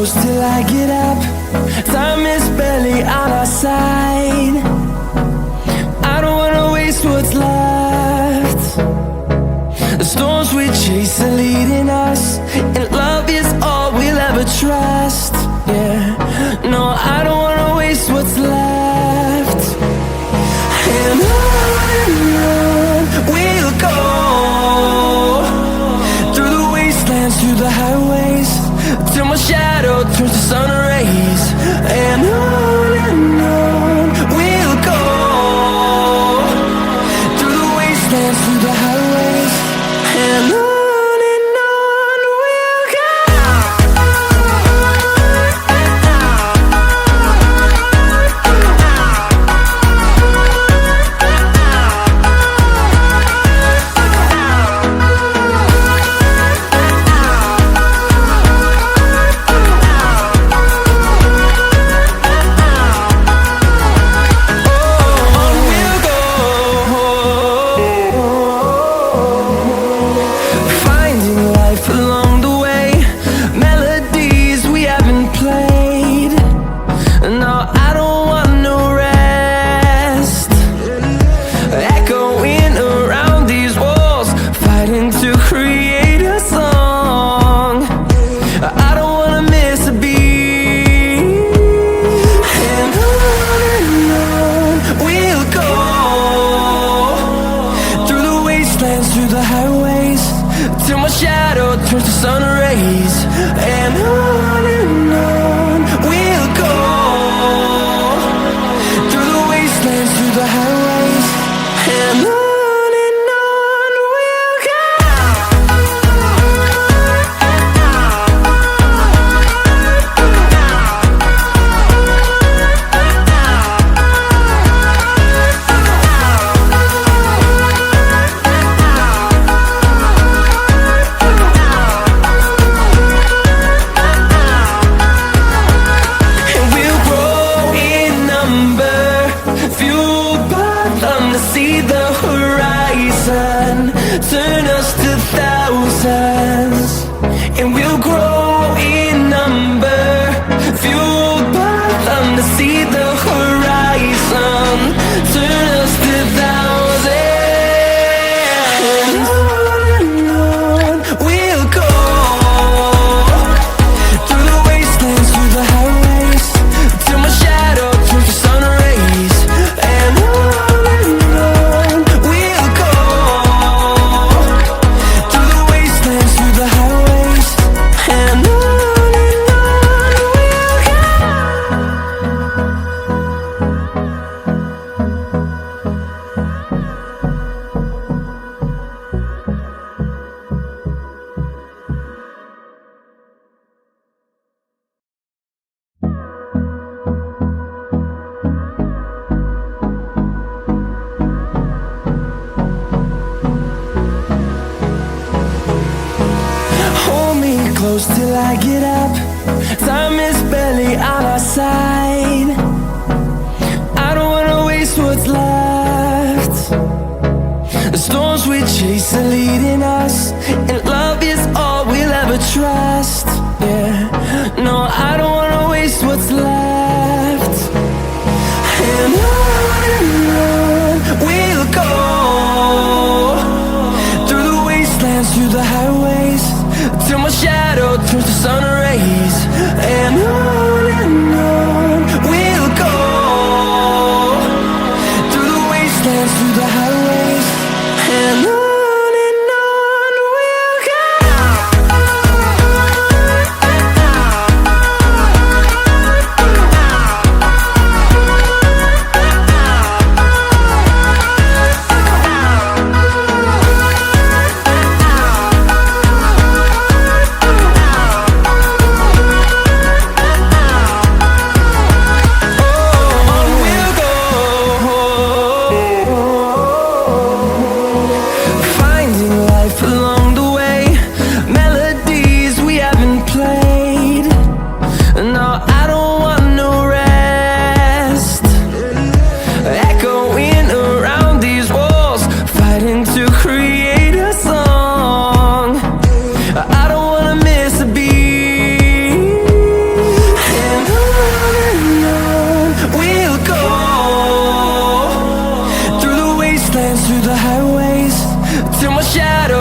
close till I get up. Time is barely on our side. I don't wanna waste what's left. The storms we chase are leading us, and love is all we'll ever trust. Yeah, no, I don't wanna waste what's left. And on we'll go, through the wastelands, through the highways, till my shadow turns to sun rays. And on we'll go, through the wastelands, through the highways, and on we'll go. Through the highways, till my shadow turns to sun rays. And on we'll go, through the wastelands, through the highways, and on we'll go. See the horizon, turn us to thousands, and we'll grow in number, fueled by them to see the horizon, turn us to thousands, and on we'll go, through the wastelands, through the highways, till my shadow turns to sun rays. And close till I get up. Time is barely on our side.